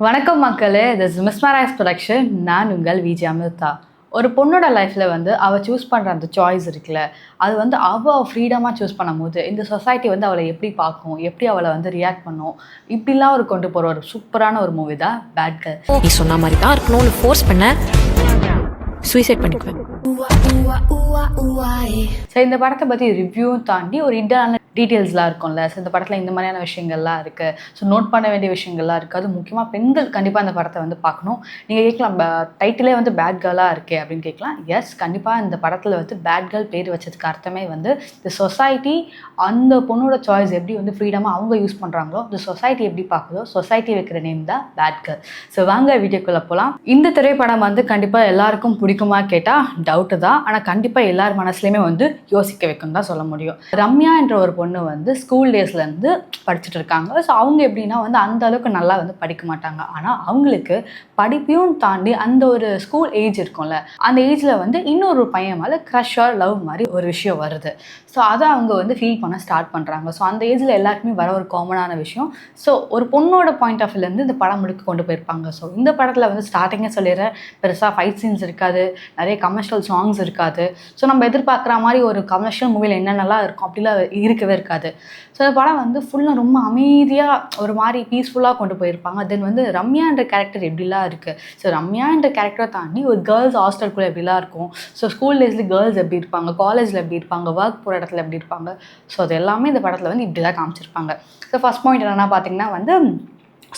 வணக்கம் மக்களே, this mesmerise production. நான் உங்கள் விஜய் அமிர்தா. ஒரு பொண்ணோட லைஃப்பில் அவள் சூஸ் பண்ணுற அந்த சாய்ஸ் இருக்குல்ல, அது அவள் ஃப்ரீடமாக சூஸ் பண்ணும்போது இந்த சொசைட்டி அவளை எப்படி பார்க்கும், எப்படி அவளை ரியாக்ட் பண்ணும், இப்படிலாம் கொண்டு போகிற ஒரு சூப்பரான ஒரு மூவி தான் பேட் கேர்ள். நீ சொன்ன மாதிரி தான் இருக்கணும்னு ஃபோர்ஸ் பண்ண சூசைட் பண்ணிக்குவேன். ஸோ இந்த படத்தை பற்றி ரிவ்யூ தாண்டி ஒரு இன்டர்னல் டீட்டெயில்ஸ்லாம் இருக்கும்ல. ஸோ இந்த படத்தில் இந்த மாதிரியான விஷயங்கள்லாம் இருக்குது. ஸோ நோட் பண்ண வேண்டிய விஷயங்கள்லாம் இருக்குது. அது முக்கியமாக பெண்கள் கண்டிப்பாக இந்த படத்தை பார்க்கணும். நீங்கள் கேட்கலாம், டைட்டிலே பேட் கேர்ளாக இருக்கே அப்படின்னு கேட்கலாம். எஸ், கண்டிப்பாக இந்த படத்தில் பேட் கேர்ள் பேர் வச்சதுக்கு அர்த்தமே இந்த சொசைட்டி அந்த பொண்ணோட சாய்ஸ் எப்படி ஃப்ரீடமாக அவங்க யூஸ் பண்ணுறாங்களோ, இந்த சொசைட்டி எப்படி பார்க்குதோ, சொசைட்டி வைக்கிற நேம் தான் பேட் கேர்ள். ஸோ வாங்க வீடியோக்குள்ளே போகலாம். இந்த திரைப்படம் கண்டிப்பாக எல்லாருக்கும் பிடிக்குமா கேட்டால் டவுட்டு தான். ஆனால் கண்டிப்பாக எல்லார் மனசுலையுமே யோசிக்க வைக்கும் தான் சொல்ல முடியும். ரம்யா என்ற ஒரு பொண்ணு ஸ்கூல் டேஸ்லேருந்து படிச்சுட்டு இருக்காங்க. ஸோ அவங்க எப்படின்னா அந்த அளவுக்கு நல்லா படிக்க மாட்டாங்க. ஆனால் அவங்களுக்கு படிப்பையும் தாண்டி அந்த ஒரு ஸ்கூல் ஏஜ் இருக்கும்ல, அந்த ஏஜில் இன்னொரு பையன் மேலே க்ரஷ் ஆர் லவ் மாதிரி ஒரு விஷயம் வருது. ஸோ அதை அவங்க ஃபீல் பண்ண ஸ்டார்ட் பண்ணுறாங்க. ஸோ அந்த ஏஜில் எல்லாருக்குமே வர ஒரு காமனான விஷயம். ஸோ ஒரு பொண்ணோட பாயிண்ட் ஆஃப் வியூலேருந்து இந்த படம் முழுக்க கொண்டு போயிருப்பாங்க. ஸோ இந்த படத்தில் ஸ்டார்டிங்கே சொல்லிடுறேன், பெருசாக ஃபைட் சீன்ஸ் இருக்காது, நிறைய கமர்ஷியல் சாங்ஸ் இருக்காது. ஸோ நம்ம எதிர்பார்க்குற மாதிரி ஒரு கமர்ஷியல் மூவியில் என்னென்னலாம் இருக்கும் அப்படிலாம் இருக்கவே இருக்காது. ஸோ இந்த படம் ஃபுல்லாக ரொம்ப அமைதியாக ஒரு மாதிரி பீஸ்ஃபுல்லாக கொண்டு போயிருப்பாங்க. தென் ரம்யான்ற கேரக்டர் எப்படிலாம் இருக்குது. ஸோ ரம்யான்ற கேரக்டரை தாண்டி ஒரு கேர்ள்ஸ் ஹாஸ்டலுக்குள்ளே எப்படிலாம் இருக்கும், ஸோ ஸ்கூல் டேஸில் கேர்ள்ஸ் எப்படி இருப்பாங்க, காலேஜில் எப்படி இருப்பாங்க, ஒர்க் போகிற இடத்துல எப்படி இருப்பாங்க, ஸோ அது எல்லாமே இந்த படத்தில் இப்படி தான் காமிச்சிருப்பாங்க. ஸோ ஃபஸ்ட் பாயிண்ட் என்னென்னா பார்த்தீங்கன்னா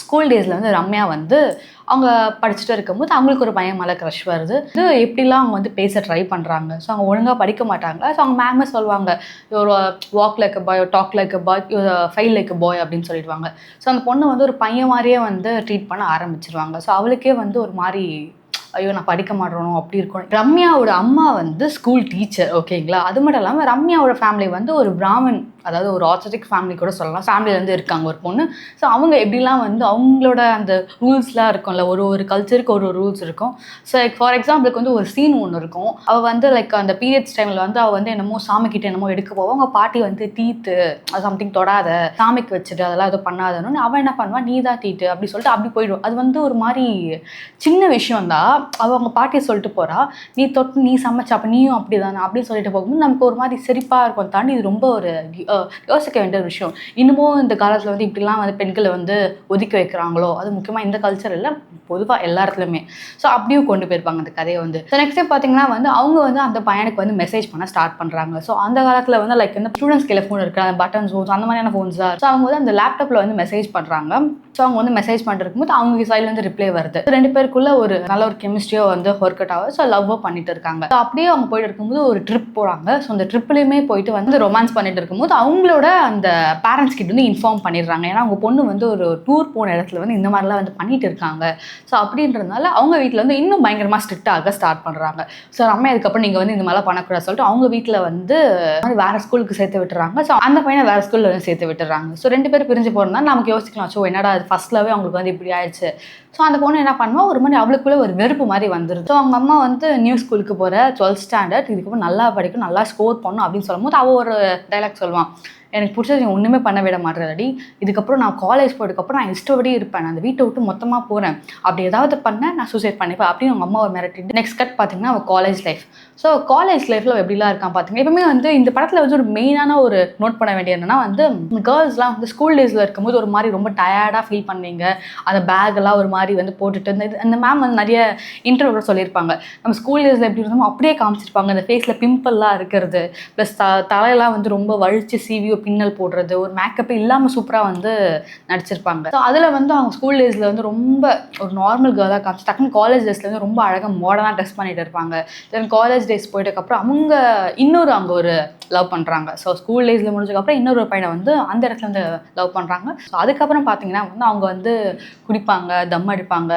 ஸ்கூல் டேஸில் ரம்யா அவங்க படிச்சுட்டு இருக்கும்போது அவங்களுக்கு ஒரு பையன் மேலே க்ரஷ் வருது. எப்படிலாம் அவங்க பேச ட்ரை பண்ணுறாங்க. ஸோ அவங்க ஒழுங்காக படிக்க மாட்டாங்க. ஸோ அவங்க மேமே சொல்லுவாங்க, ஒரு walk like a boy, talk like a boy, ஃபைல் லைக் அ பாய் அப்படின்னு சொல்லிடுவாங்க. ஸோ அந்த பொண்ணு ஒரு பையன் மாதிரியே ட்ரீட் பண்ண ஆரம்பிச்சிருவாங்க. ஸோ அவளுக்கே ஒரு மாதிரி ஐயோ நான் படிக்க மாட்டேறணும் அப்படி இருக்கும். ரம்யாவோட அம்மா ஸ்கூல் டீச்சர், ஓகேங்களா. அது மட்டும் இல்லாமல் ரம்யாவோட ஃபேமிலி ஒரு பிராமன், அதாவது ஒரு ஆர்த்தடிக் ஃபேமிலி கூட சொல்லலாம். ஃபேமிலியிலேருந்து இருக்காங்க ஒரு பொண்ணு. ஸோ அவங்க எப்படிலாம் அவங்களோட அந்த ரூல்ஸ்லாம் இருக்கும்ல, ஒரு கல்ச்சருக்கு ஒரு ரூல்ஸ் இருக்கும். ஸோ ஃபார் எக்ஸாம்பிளுக்கு ஒரு சீன் ஒன்று இருக்கும். அவள் லைக் அந்த பீரியட்ஸ் டைமில் அவள் என்னமோ சாமிக்கிட்ட என்னமோ எடுக்க போவோம். அவங்க பாட்டி தீட்டு சம்திங் தொடாத, சாமிக்கு வச்சுட்டு அதெல்லாம் எதுவும் பண்ணாதன்னு அவன் என்ன பண்ணுவான், நீ தான் தீட்டு அப்படி சொல்லிட்டு அப்படி போயிடும். அது ஒரு மாதிரி சின்ன விஷயம் தான். அவங்க பாட்டியை சொல்லிட்டு போகிறா, நீ தொட்டு நீ சமைச்சா அப்போ நீயும் அப்படி தானே அப்படின்னு சொல்லிட்டு போகும்போது நமக்கு ஒரு மாதிரி சிரிப்பாக இருக்கும். தாண்டி இது ரொம்ப ஒரு யோசிக்க வேண்டிய ஒரு விஷயம். இன்னமும் இந்த காலத்தில் இப்படிலாம் பெண்களை ஒதுக்கி வைக்கிறாங்களோ, அது முக்கியமாக இந்த கல்ச்சர் இல்லை, பொதுவாக எல்லா இடத்துலையுமே. ஸோ அப்படியும் கொண்டு போயிருப்பாங்க அந்த கதையை ஸோ நெக்ஸ்ட் டைம் பார்த்தீங்கன்னா அவங்க அந்த பையனுக்கு மெசேஜ் பண்ண ஸ்டார்ட் பண்ணுறாங்க. ஸோ அந்த காலத்தில் லைக் இந்த ஸ்டூடெண்ட்ஸ் கையில் ஃபோன் இருக்குது, அந்த பட்டன்ஸ் ஃபோன்ஸ் அந்த மாதிரியான ஃபோன்ஸ் தான். ஸோ அவங்க அந்த லேப்டாப்பில் மெசேஜ் பண்ணுறாங்க. ஸோ அவங்க மெசேஜ் பண்ணிருக்கும் போது அவங்க சைட்லேருந்து ரிப்ளை வருது. ரெண்டு பேருக்குள்ள ஒரு நல்ல ஒரு கெமிஸ்ட்ரியோ ஒர்க் அவுட் ஆகுது. ஸோ லவ்வோ பண்ணிட்டு இருக்காங்க. ஸோ அப்படியே அவங்க போயிட்டு இருக்கும்போது ஒரு ட்ரிப் போகிறாங்க. ஸோ அந்த ட்ரிப்லையுமே போயிட்டு ரொமான்ஸ் பண்ணிட்டு இருக்கும்போது அவங்களோட அந்த பேரண்ட்ஸ் கிட்ட இன்ஃபார்ம் பண்ணிடுறாங்க. ஏன்னா அவங்க பொண்ணு ஒரு டூர் போன இடத்துல இந்த மாதிரிலாம் பண்ணிட்டு இருக்காங்க. ஸோ அப்படின்றதுனால அவங்க வீட்டில் இன்னும் பயங்கரமாக ஸ்ட்ரிக்ட் ஆக ஸ்டார்ட் பண்ணுறாங்க. ஸோ நம்ம இதுக்கப்புறம் நீங்கள் இந்த மாதிரிலாம் பண்ணக்கூடாது சொல்லிட்டு அவங்க வீட்டில் வேற ஸ்கூலுக்கு சேர்த்து விட்டுறாங்க. ஸோ அந்த பையனை வேற ஸ்கூலில் சேர்த்து விட்டுறாங்க. ஸோ ரெண்டு பேரும் பிரிஞ்சு போகிறதுனால நமக்கு யோசிக்கலாம், ஸோ என்னடா ஃபர்ஸ்ட் லவ்வே அவங்களுக்கு இப்படி ஆயிடுச்சு. ஸோ அந்த பொண்ணு என்ன பண்ணுவா, ஒரு மாதிரி அவளுக்குள்ளே ஒரு வெறுப்பு மாதிரி வந்துருது. ஸோ அவங்க அம்மா நியூ ஸ்கூலுக்கு போகிற 12th ஸ்டாண்டர்ட், இதுக்கப்புறம் நல்லா படிக்கும், நல்லா ஸ்கோர் பண்ணணும் அப்படின்னு சொல்லும் போது அவள் ஒரு டைலாக் சொல்லுவான், எனக்கு பிடிச்சது நீ ஒன்றுமே பண்ண விட மாட்டேறடி, இதுக்கப்புறம் நான் காலேஜ் போகிறதுக்கப்புறம் நான் இஷ்டப்படி இருப்பேன், நான் அந்த வீட்டை விட்டு மொத்தமாக போகிறேன், அப்படி ஏதாவது பண்ணேன் நான் சூசைட் பண்ணிப்பேன் அப்படின்னு அவங்க அம்மா ஒரு மிரட்டிட்டு. நெக்ஸ்ட் கட் பார்த்தீங்கன்னா அவள் காலேஜ் லைஃப். ஸோ காலேஜ் லைஃப்பில் எப்படிலாம் இருக்கான் பார்த்தீங்கன்னா, எப்பவுமே இந்த படத்தில் ஒரு மெயினான ஒரு நோட் பண்ண வேண்டிய என்னன்னா கேர்ள்ஸ்லாம் ஸ்கூல் டேஸில் இருக்கும்போது ஒரு மாதிரி ரொம்ப டயர்டாக ஃபீல் பண்ணுவீங்க. அந்த பேக்கெல்லாம் ஒரு மாதிரி போட்டுட்டு அந்த மேம் நிறைய இன்டர்வியூ சொல்லியிருப்பாங்க, நம்ம ஸ்கூல் டேஸில் எப்படி இருந்தோமோ அப்படியே காமிச்சிருப்பாங்க. அந்த ஃபேஸில் பிம்பிள்லாம் இருக்கிறது, ப்ளஸ் தலையெல்லாம் ரொம்ப வழிச்சு சீவியோ பின்னல் போடுறது, ஒரு மேக்கப் இல்லாமல் சூப்பராக நடிச்சிருப்பாங்க. ஸோ அதில் அவங்க ஸ்கூல் டேஸில் ரொம்ப ஒரு நார்மல் கேர்ளாக காமிச்சு டக்குன்னு காலேஜ் டேஸில் ரொம்ப அழகாக மாடர்னாக ட்ரெஸ் பண்ணிட்டு இருப்பாங்க. தென் காலேஜ் டேஸ் போயிட்டதுக்கப்புறம் அவங்க அங்கே ஒரு லவ் பண்ணுறாங்க. ஸோ ஸ்கூல் டேஸில் முடிஞ்சதுக்கப்புறம் இன்னொரு பையனை அந்த இடத்துல லவ் பண்ணுறாங்க. ஸோ அதுக்கப்புறம் பார்த்தீங்கன்னா அவங்க குடிப்பாங்க, தம் அடிப்பாங்க.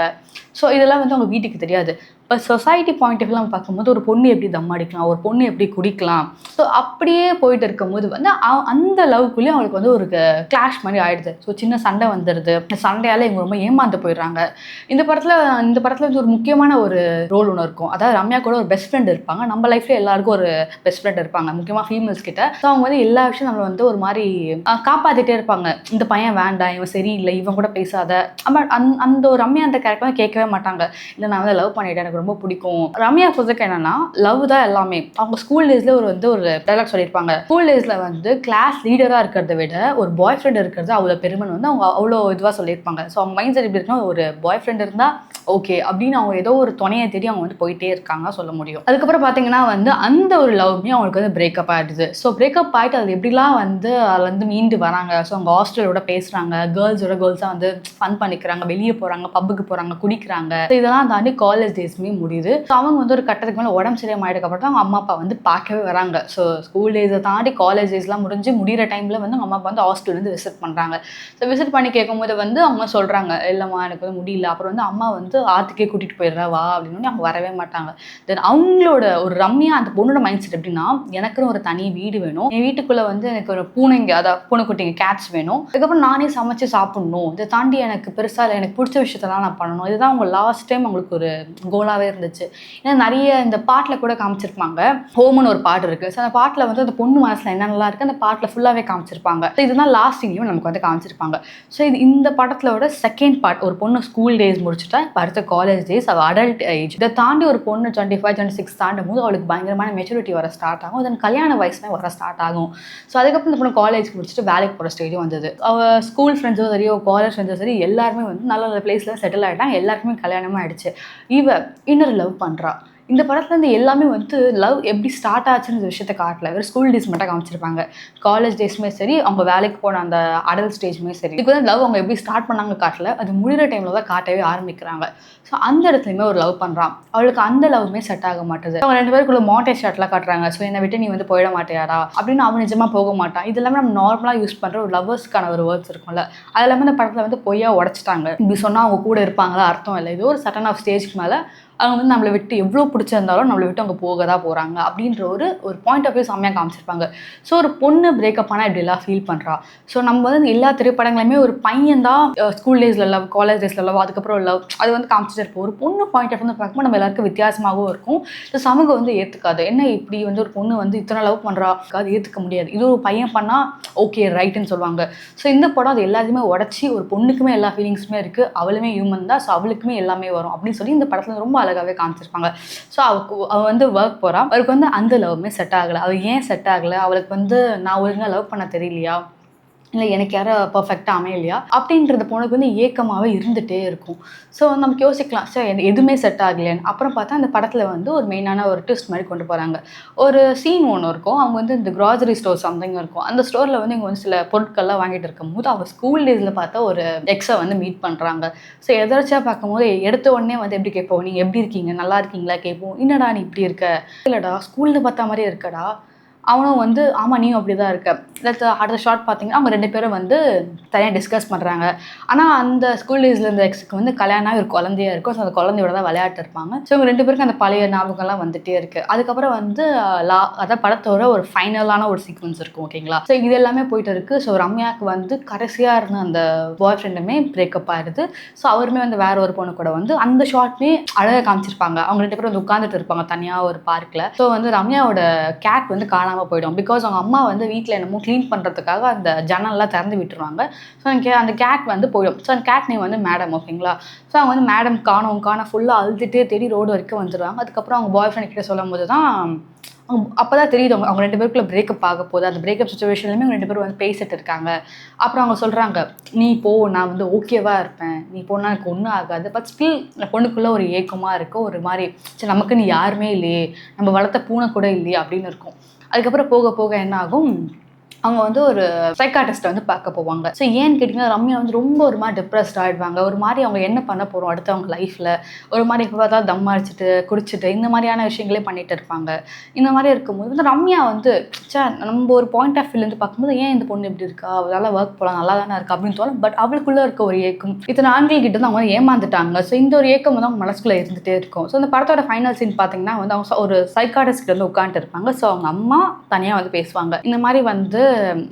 ஸோ இதெல்லாம் அவங்க வீட்டுக்கு தெரியாது. இப்போ சொசைட்டி பாயிண்ட் ஆஃப் வியூலாம் பார்க்கும்போது ஒரு பொண்ணு எப்படி தம் அடிக்கலாம், ஒரு பொண்ணு எப்படி குடிக்கலாம், ஸோ அப்படியே போயிட்டு இருக்கும்போது வந்து அந்த லவ்க்குள்ளேயும் அவங்களுக்கு வந்து ஒரு கிளாஷ் மாதிரி ஆயிடுது. ஸோ சின்ன சண்டை வந்துடுது. இந்த சண்டையால் இவங்க ரொம்ப ஏமாந்து போயிடுறாங்க. இந்த படத்தில் வந்து ஒரு முக்கியமான ஒரு ரோல் ஒன்று இருக்கும். அதாவது ரம்யா கூட ஒரு பெஸ்ட் ஃப்ரெண்ட் இருப்பாங்க. நம்ம லைஃப்ல எல்லாருக்கும் ஒரு பெஸ்ட் ஃப்ரெண்ட் இருப்பாங்க, முக்கியமாக ஃபீமேல்ஸ் கிட்ட. ஸோ அவங்க வந்து எல்லா விஷயம் நம்மளை வந்து ஒரு மாதிரி காப்பாற்றிட்டே இருப்பாங்க. இந்த பையன் வேண்டாம், இவன் சரியில்லை, இவன் கூட பேசாத. அந்த ஒரு ரம்யா அந்த கேரக்டர் வந்து கேட்கவே மாட்டாங்க. இல்லை நான் வந்து லவ் பண்ணிட்டேன், எனக்கு ரொம்ப பிடிக்கும். ரம்யா பொறுத்தக்கு என்னன்னா லவ் தான் எல்லாமே. அவங்க ஸ்கூல் டேஸ்ல ஒரு டைலாக் சொல்லியிருப்பாங்க. ஸ்கூல் டேஸ்ல வந்து கிளாஸ் லீடரா இருக்கிறத விட ஒரு பாய் ஃப்ரெண்ட் இருக்கிறது அவ்வளோ பெருமைன்னு வந்து அவங்க அவ்வளோ இதுவாக சொல்லியிருப்பாங்க. ஸோ அவங்க மைண்ட் செட் எப்படி இருக்குன்னா, ஒரு பாய் ஃப்ரெண்ட் இருந்தால் ஓகே அப்படின்னு அவங்க ஏதோ ஒரு துணையை தேடி அவங்க வந்து போயிட்டே இருக்காங்க சொல்ல முடியும். அதுக்கப்புறம் பார்த்தீங்கன்னா வந்து அந்த ஒரு லவ்மே அவங்களுக்கு வந்து பிரேக்கப் ஆகிடுது. ஸோ பிரேக்கப் ஆகிட்டு அது எப்படிலாம் வந்து அதில் வந்து மீண்டு வராங்க. ஸோ அவங்க ஹாஸ்டலோட பேசுகிறாங்க, கேர்ள்ஸாக வந்து ஃபன் பண்ணிக்கிறாங்க, வெளியே போகிறாங்க, பப்புக்கு போகிறாங்க, குடிக்கிறாங்க. இதெல்லாம் தாண்டி காலேஜ் டேஸ்மே முடியுது. ஸோ அவங்க வந்து ஒரு கட்டத்துக்கு மேலே உடம்பு சரியாக ஆகிடுக்கப்பட்டு அவங்க அம்மா அப்பா வந்து பார்க்கவே வராங்க. ஸோ ஸ்கூல் டேஸை தாண்டி காலேஜ் டேஸ்லாம் முடிகிற டைமில் வந்து அவங்க அம்மா அப்பா வந்து ஹாஸ்டல் வந்து விசிட் பண்ணுறாங்க. ஸோ விசிட் பண்ணி கேட்கும்போது வந்து அவங்க சொல்கிறாங்க, இல்லைம்மா எனக்கு வந்து முடியல. அப்புறம் வந்து அம்மா வந்து ஆற்றுக்கே கூட்டிகிட்டு போயிடுறா வா அப்படின்னு அவங்க வரவே மாட்டாங்க. தென் அவங்களோட ஒரு ரம்யா அந்த பொண்ணோட மைண்ட் செட் எப்படின்னா, எனக்குன்னு ஒரு தனி வீடு வேணும், என் வீட்டுக்குள்ளே வந்து எனக்கு ஒரு பூனைங்க, அதாவது பூனைக்குட்டிங்க, கேட்ஸ் வேணும், அதுக்கப்புறம் நானே சமைச்சு சாப்பிடணும், இதை தாண்டி எனக்கு பெருசாக இல்லை, எனக்கு பிடிச்ச விஷயத்தெல்லாம் நான் பண்ணணும். இதுதான் அவங்க லாஸ்ட் டைம் அவங்களுக்கு ஒரு கோலாகவே இருந்துச்சு. ஏன்னா நிறைய இந்த பாட்டில் கூட காமிச்சிருப்பாங்க. ஹோம்னு ஒரு பாட்டு இருக்குது. ஸோ அந்த பாட்டில் வந்து அந்த பொண்ணு மனசில் என்னென்னலாம் இருக்குது அந்த பாட்டில் ஃபுல்லாகவே காமிச்சிருப்பாங்க. ஸோ இதுதான் லாஸ்ட் சீனையும் நமக்கு வந்து காமிச்சிருப்பாங்க. ஸோ இந்த படத்தோட செகண்ட் பார்ட், ஒரு பொண்ணு ஸ்கூல் டேஸ் முடிச்சுட்டா அடுத்த காலேஜ் டேஸ், அவள் அடல்ட் ஏஜ். இதை தாண்டி ஒரு பொண்ணு 25, 26 தாண்டும் போது அவளுக்கு பயங்கரமான மெச்சூரிட்டி வர ஸ்டார்ட் ஆகும். அதன் கல்யாண வயசுமே வர ஸ்டார்ட் ஆகும். ஸோ அதுக்கப்புறம் இந்த பொண்ணு காலேஜ் முடிச்சுட்டு வேலைக்கு போகிற ஸ்டேஜும் வந்தது. அவள் ஸ்கூல் ஃப்ரெண்ட்ஸோ சரி, காலேஜ் ஃப்ரெண்ட்ஸோ சரி, எல்லாருமே வந்து நல்ல நல்ல பிளேஸில் செட்டில் ஆகிட்டாங்க. எல்லாருக்குமே கல்யாணமாக ஆயிடுச்சு. இவ இன்னொரு லவ் பண்ணுறா. இந்த படத்துலேருந்து எல்லாமே வந்து லவ் எப்படி ஸ்டார்ட் ஆச்சுன்னு விஷயத்த காட்டல. வெறும் ஸ்கூல் டேஸ் மட்டும் காமிச்சிருப்பாங்க. காலேஜ் டேஸுமே சரி, அவங்க வேலைக்கு போன அந்த அடல்ட் ஸ்டேஜுமே சரி, இதுக்கு வந்து லவ் அவங்க எப்படி ஸ்டார்ட் பண்ணாங்க காட்டல. அது முடிகிற டைமில் தான் காட்டவே ஆரம்பிக்கிறாங்க. ஸோ அந்த இடத்துலையுமே ஒரு லவ் பண்ணுறான். அவளுக்கு அந்த லவ்வுமே செட் ஆக மாட்டேது. அவங்க 2 பேருக்குள்ள மாண்டேஜ் ஷாட்லாம் காட்டுறாங்க. ஸோ என்னை விட்டு நீ வந்து போயிட மாட்டியாடா அப்படின்னு. அவன் நிஜமாக போக மாட்டான். இது எல்லாமே நம்ம நார்மலாக யூஸ் பண்ணுற ஒரு லவ்வர்ஸ்க்கான ஒரு வேர்ட்ஸ் இருக்கும்ல, அது எல்லாமே இந்த படத்தில் வந்து பொய்யா உடச்சிட்டாங்க. இப்படி சொன்னால் அவங்க கூட இருப்பாங்களா அர்த்தம் இல்லை. இது ஒரு சட்டன் ஆஃப் ஸ்டேஜ்க்கு மேலே அவங்க வந்து நம்மளை விட்டு எவ்வளோ பிடிச்சிருந்தாலும் நம்மளை விட்டு அவங்க போக தான் போகிறாங்க அப்படின்ற ஒரு பாயிண்ட் ஆஃப் வியூ செம்மையாக காமிச்சிருப்பாங்க. ஸோ ஒரு பொண்ணு பிரேக்கப் ஆனால் இப்படிலாம் ஃபீல் பண்ணுறா. ஸோ நம்ம வந்து எல்லா திரைப்படங்களுமே ஒரு பையன் தான் ஸ்கூல் டேஸில் லவ், காலேஜ் டேஸில் லவ், அதுக்கப்புறம் லவ், அது வந்து காமிச்சிட்டு இருப்போம். ஒரு பொண்ணு பாயிண்ட் ஆஃப் வந்து பார்க்கும்போது நம்ம எல்லாருக்கும் வித்தியாசமாகவும் இருக்கும். ஸோ சமூகம் வந்து ஏற்றுக்காது. என்ன இப்படி வந்து ஒரு பொண்ணு வந்து இத்தனை லவ் பண்ணுறா, அது ஏற்றுக்க முடியாது. இது ஒரு பையன் பண்ணால் ஓகே ரைட்டுன்னு சொல்லுவாங்க. ஸோ இந்த படம் அது எல்லாத்தையுமே உடச்சி ஒரு பொண்ணுக்குமே எல்லா ஃபீலிங்ஸுமே இருக்குது, அவளுமே ஹியூமன் தான், ஸோ அவளுக்குமே எல்லாமே வரும் அப்படின்னு சொல்லி இந்த படத்தில் ரொம்ப அழகாகவே காமிச்சிருப்பாங்க. ஸோ அவள் வந்து ஒர்க் போகிறா. அவளுக்கு வந்து அந்த லவ்வுமே செட் ஆகலை. அவள் ஏன் செட் ஆகலை, அவளுக்கு வந்து நான் ஒழுங்காக லவ் பண்ண தெரியலையா, இல்லை எனக்கு யாரும் பர்ஃபெக்டாக அமையலையா அப்படின்றது பொண்ணுக்கு வந்து ஏக்கமாகவே இருந்துகிட்டே இருக்கும். ஸோ நமக்கு யோசிக்கலாம், சார் எதுவுமே செட் ஆகலையான்னு. அப்புறம் பார்த்தா அந்த படத்தில் வந்து ஒரு மெயினான ஒரு ட்விஸ்ட் மாதிரி கொண்டு போகிறாங்க. ஒரு சீன் ஒன்று இருக்கும். அவங்க வந்து இந்த கிராசரி ஸ்டோர் சம்திங் இருக்கும். அந்த ஸ்டோரில் வந்து இவங்க வந்து சில பொருட்கள்லாம் வாங்கிட்டு இருக்கும்போது அவள் ஸ்கூல் டேஸில் பார்த்தா ஒரு எக்ஸை வந்து மீட் பண்ணுறாங்க. ஸோ எதாச்சும் பார்க்கும்போது எடுத்த உடனே வந்து எப்படி கேட்போம், நீங்கள் எப்படி இருக்கீங்க, நல்லா இருக்கீங்களா கேட்போம். என்னடா நீ இப்படி இருக்க, இல்லைடா ஸ்கூலில் பார்த்தா மாதிரியே இருக்கடா. அவனும் வந்து ஆமாம் நீயும் அப்படி தான் இருக்க. அடுத்த ஷார்ட் பார்த்தீங்கன்னா அவங்க 2 பேரும் வந்து தனியாக டிஸ்கஸ் பண்ணுறாங்க. ஆனால் அந்த ஸ்கூல் டேஸில் இருந்த எக்ஸுக்கு வந்து கல்யாணம் ஒரு குழந்தையா இருக்கும். ஸோ அந்த குழந்தையோட தான் விளையாட்டு இருப்பாங்க. ஸோ இவங்க 2 பேருக்கும் அந்த பழைய ஞாபகம்லாம் வந்துகிட்டே இருக்குது. அதுக்கப்புறம் வந்து அதான் படத்தோட ஒரு ஃபைனலான ஒரு சீக்வன்ஸ் இருக்கும். ஓகேங்களா. ஸோ இது எல்லாமே போயிட்டு இருக்குது. ஸோ ரம்யாவுக்கு வந்து கடைசியாக இருந்த அந்த பாய் ஃப்ரெண்டுமே பிரேக்கப் ஆகிடுது. ஸோ அவருமே வந்து வேற ஒரு பொண்ணு கூட வந்து அந்த ஷார்ட்லேயே அழகாக காமிச்சிருப்பாங்க. அவங்க 2 பேரும் வந்து உட்காந்துட்டு இருப்பாங்க தனியாக ஒரு பார்க்கில். ஸோ வந்து ரம்யாவோட கேட் வந்து காணாமல் போயிடும். பிகாஸ் அவங்க அம்மா வந்து வீட்டில் என்னமோ க்ளீன் பண்ணுறதுக்காக அந்த ஜன்னல்லாம் திறந்து விட்டுருவாங்க. ஸோ அந்த கேட் வந்து போயிடும். ஸோ அந்த கேட் நேம் வந்து மேடம். ஓகேங்களா. ஸோ அவங்க வந்து மேடம் காண ஃபுல்லாக அழுதுகிட்டே தேடி ரோடு வரைக்கும் வந்துடுவாங்க. அதுக்கப்புறம் அவங்க பாய் ஃப்ரெண்ட் கிட்ட சொல்லும் போது தான் அப்போ தான் தெரியுது அவங்க 2 பேருக்குள்ள பிரேக்கப் ஆக போகுது. அந்த பிரேக்கப் சுச்சுவேஷன்லையுமே அவங்க 2 பேரும் வந்து பேசிட்டு இருக்காங்க. அப்புறம் அவங்க சொல்கிறாங்க, நீ போ, நான் வந்து ஓகேவாக இருப்பேன், நீ போனால் எனக்கு ஒன்றும் ஆகாது. பட் ஸ்டில் அந்த பொண்ணுக்குள்ளே ஒரு ஏக்கமாக இருக்கும். ஒரு மாதிரி சரி நமக்குன்னு யாருமே இல்லையே, நம்ம வளர்த்த பூனை கூட இல்லையே அப்படின்னு இருக்கும். அதுக்கப்புறம் போக போக என்ன ஆகும், அவங்க வந்து ஒரு சைக்காட்டிஸ்ட்டை வந்து பார்க்க போவாங்க. ஸோ ஏன்னு கேட்டிங்கன்னா ரம்யா வந்து ரொம்ப ஒரு மாதிரி டிப்ரெஸ்ட் ஆகிடுவாங்க. ஒரு மாதிரி அவங்க என்ன பண்ண போகிறோம் அடுத்து அவங்க லைஃப்பில், ஒரு மாதிரி எப்போ பார்த்தாலும் தம் அடிச்சுட்டு குடிச்சிட்டு இந்த மாதிரியான விஷயங்களே பண்ணிட்டு இருப்பாங்க. இந்த மாதிரி இருக்கும்போது வந்து ரம்யா வந்து நம்ம ஒரு பாயிண்ட் ஆஃப் வியூலேருந்து பார்க்கும்போது ஏன் இந்த பொண்ணு இப்படி இருக்கா, அவளால் ஒர்க் போகலாம் நல்லா தானே இருக்கா அப்படின்னு தோணும். பட் அவளுக்குள்ளே இருக்க ஒரு ஏக்கம் இத்தனை ஆண்கள் கிட்ட வந்து அவங்க வந்து ஏமாந்துட்டாங்க. ஸோ இந்த ஒரு ஏக்கம் வந்து அவங்க மனசுக்குள்ளே இருந்துகிட்டே இருக்கும். ஸோ இந்த படத்தோட ஃபைனல் சீன் பார்த்தீங்கன்னா வந்து அவங்க ஒரு சைக்காட்டிஸ்ட் வந்து உட்காந்துட்டு இருப்பாங்க. ஸோ அவங்க அம்மா தனியாக வந்து பேசுவாங்க. இந்த மாதிரி வந்து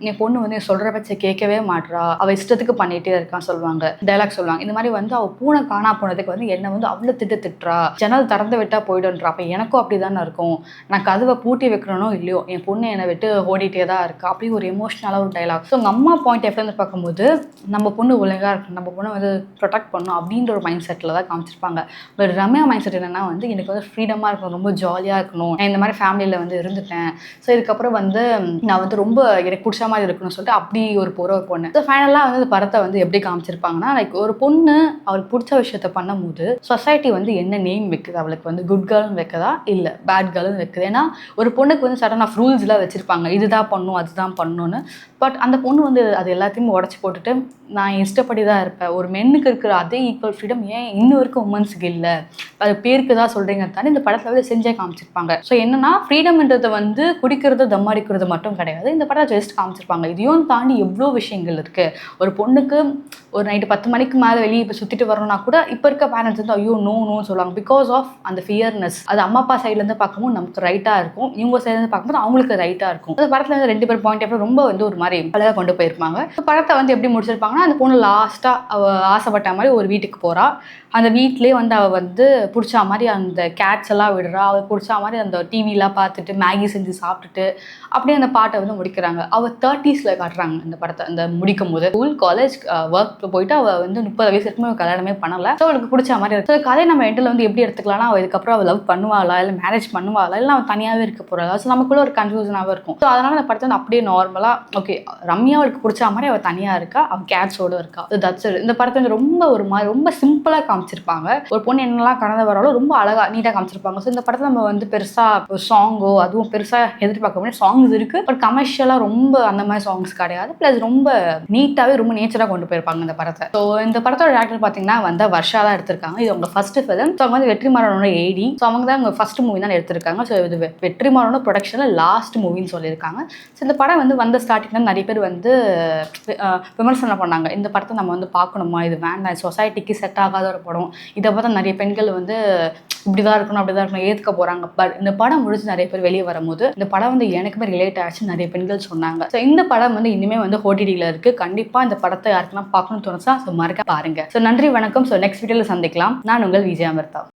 என் பொண்ணு வந்து சொல்கிற பட்ச கேட்கவே மாட்றா, அவள் இஷ்டத்துக்கு பண்ணிகிட்டே இருக்கான்னு சொல்லுவாங்க. டைலாக் சொல்லுவாங்க. இந்த மாதிரி வந்து அவள் பூனை காணா போனதுக்கு வந்து என்னை வந்து அவ்வளோ திட்டுறா, ஜன்னல் திறந்து விட்டா போய்டுன்றா. அப்போ எனக்கும் அப்படி தானே இருக்கும், நான் கதவை பூட்டி வைக்கிறனோ இல்லையோ என் பொண்ணு என்னை விட்டு ஓடிட்டே தான் இருக்கா அப்படி ஒரு எமோஷ்னலாக ஒரு டைலாக். ஸோ உங்கள் அம்மா பாயிண்ட் ஆஃப் வியூ பார்க்கும்போது நம்ம பொண்ணு ஒழுங்காக இருக்கணும், நம்ம பொண்ணை வந்து ப்ரொடெக்ட் பண்ணணும் அப்படின்ற ஒரு மைண்ட் செட்டில் தான் காமிச்சிருப்பாங்க. பட் ரம்யா மைண்ட் செட் என்னன்னா வந்து எனக்கு வந்து ஃப்ரீடமாக இருக்கணும், ரொம்ப ஜாலியாக இருக்கணும், நான் இந்த மாதிரி ஃபேமிலியில் வந்து இருந்துட்டேன். ஸோ இதுக்கப்புறம் வந்து நான் வந்து ரொம்ப எனக்கு பிடிச்ச மாதிரி இருக்கணும்னு சொல்லிட்டு அப்படி ஒரு பொண்ணு. ஸோ ஃபைனலாக வந்து இந்த படத்தை வந்து எப்படி காமிச்சிருப்பாங்கன்னா லைக் ஒரு பொண்ணு அவளுக்கு பிடிச்ச விஷயத்த பண்ணும்போது சொசைட்டி வந்து என்ன நேம் வைக்குது, அவளுக்கு வந்து குட் கேர்ள்னு வைக்கதா இல்லை பேட் கேர்ள்னு வைக்குது. ஏன்னா ஒரு பொண்ணுக்கு வந்து சடன் ஆஃப் ரூல்ஸ்லாம் வச்சுருப்பாங்க, இதுதான் பண்ணணும் அதுதான் பண்ணணும்னு. பட் அந்த பொண்ணு வந்து அது எல்லாத்தையுமே உடச்சி போட்டுட்டு நான் இஷ்டப்படி தான் இருப்பேன். ஒரு மென்னுக்கு இருக்கிற அதே ஈக்குவல் ஃப்ரீடம் ஏன் இன்னும் வரைக்கும் உமன்ஸுக்கு இல்லை, அது பேருக்கு தான் சொல்கிறீங்க தானே இந்த படத்தில் வந்து செஞ்சே காமிச்சிருப்பாங்க. ஸோ என்னன்னா ஃப்ரீடம்ன்றது வந்து குடிக்கிறது தம் அடிக்கிறது மட்டும் கிடையாது, இந்த படத்தை ஜஸ்ட் காமிச்சிருப்பாங்க. இதையும் தாண்டி எவ்வளோ விஷயங்கள் இருக்குது. ஒரு பொண்ணுக்கு ஒரு நைட்டு 10 மணிக்கு மேலே வெளியே இப்போ சுற்றிட்டு வரணும்னா கூட இப்போ இருக்க பேரண்ட்ஸ் வந்து ஐயோ நோன்னு சொல்லுவாங்க. பிகாஸ் ஆஃப் அந்த ஃபியர்னஸ். அது அம்மா அப்பா சைட்லேருந்து பார்க்கும்போது நமக்கு ரைட்டாக இருக்கும், இவங்க சைட்லேருந்து பார்க்கும்போது அவங்களுக்கு ரைட்டாக இருக்கும். அந்த படத்தில் வந்து 2 பேர் பாயிண்ட் ஆஃப் ரொம்ப வந்து ஒரு மாதிரி அழகாக கொண்டு போயிருப்பாங்க. படத்தை வந்து எப்படி முடிச்சிருப்பாங்கன்னா அந்த பொண்ணு லாஸ்ட்டாக அவள் ஆசைப்பட்ட மாதிரி ஒரு வீட்டுக்கு போகிறா. அந்த வீட்லேயே வந்து அவள் வந்து பிடிச்ச மாதிரி அந்த கேட்ஸ் எல்லாம் விடுறா, அவள் பிடிச்ச மாதிரி அந்த டிவிலாம் பார்த்துட்டு மேகி செஞ்சு சாப்பிட்டுட்டு அப்படியே அந்த பாட்டை வந்து முடிக்கிறாங்க. அவள் 30s காட்டுறாங்க இந்த படத்தை. அந்த முடிக்கும் போது ஸ்கூல் காலேஜ் ஒர்க் போயிட்டு அவள் வந்து 30 வயசு இருக்குமே கல்யாணமே பண்ணலை. ஸோ அவளுக்கு பிடிச்ச மாதிரி இருக்கு. கதை நம்ம எண்டில் வந்து எப்படி எடுத்துக்கலாம்னா அவள் இதுக்கப்புறம் அவள் லவ் பண்ணுவாளா இல்லை மேரேஜ் பண்ணுவாளா இல்லை அவள் தனியாகவே இருக்க போகிறாளா. ஸோ நமக்குள்ள ஒரு கன்ஃபியூஷனாகவே இருக்கும். ஸோ அதனால அந்த படத்தை வந்து அப்படியே நார்மலாக ஓகே ரம்யா அவளுக்கு பிடிச்ச மாதிரி அவள் தனியாக இருக்கா, அவள் கேட்ஸோடு இருக்கா. So that's it. இந்த படத்தை வந்து ரொம்ப ஒரு மாதிரி ரொம்ப சிம்பிளாக காமிச்சிருப்பாங்க. ஒரு பொண்ணு என்னெல்லாம் கடந்து வராலும் ரொம்ப அழகாக நீட்டாக காமிச்சிருப்பாங்க. ஸோ இந்த படத்தில் நம்ம வந்து பெருசாக ஒரு சாங்கோ அதுவும் பெருசாக எதிர்பார்க்க முடியாது. சாங்ஸ் இருக்குது பட் கமர்ஷியலாக ரொம்ப அந்த மாதிரி சாங்ஸ் கிடையாது. ப்ளஸ் ரொம்ப நீட்டாகவே ரொம்ப நேச்சராக கொண்டு போயிருப்பாங்க இந்த படத்தை. ஸோ இந்த படத்தோட டேரக்டர் பார்த்தீங்கன்னா வந்து வர்ஷா தான் எடுத்திருக்காங்க. இது அவங்க ஃபர்ஸ்ட் ஃபிலிம். ஸோ அவங்க வந்து வெற்றிமாறனோட ஏடி. ஸோ அவங்க தான் அவங்க ஃபர்ஸ்ட் மூவி தான் எடுத்திருக்காங்க. ஸோ இது வெற்றிமாறனோட ப்ரொடக்ஷனில் லாஸ்ட் மூவின்னு சொல்லியிருக்காங்க. ஸோ இந்த படம் வந்து வந்த ஸ்டார்டிங்கில் நிறைய பேர் வந்து விமர்சனம் பண்ணாங்க, இந்த படத்தை நம்ம வந்து பார்க்கணுமா, இது வேண்டாம், சொசைட்டிக்கு செட் ஆகாத ஒரு படம், இதை பார்த்தா நிறைய பெண்கள் வந்து இப்படிதான் இருக்கணும் அப்படிதான் இருக்கணும் ஏற்றுக்க போகிறாங்க. பட் இந்த படம் முடிச்சு நிறைய பேர் வெளியே வரும்போது இந்த படம் வந்து எனக்குமே ரிலேட் ஆச்சு நிறைய பெண்கள் சொன்னாங்க. ஸோ இந்த படம் வந்து இனிமேல் வந்து ஓடிடியில் இருக்குது. கண்டிப்பாக இந்த படத்தை யாருக்குன்னா பார்க்கணும்னு தோணுச்சா ஸோ மறக்க பாருங்க. ஸோ நன்றி வணக்கம். ஸோ நெக்ஸ்ட் வீடியோவில் சந்திக்கலாம். நான் உங்கள் விஜயாமிர்தா.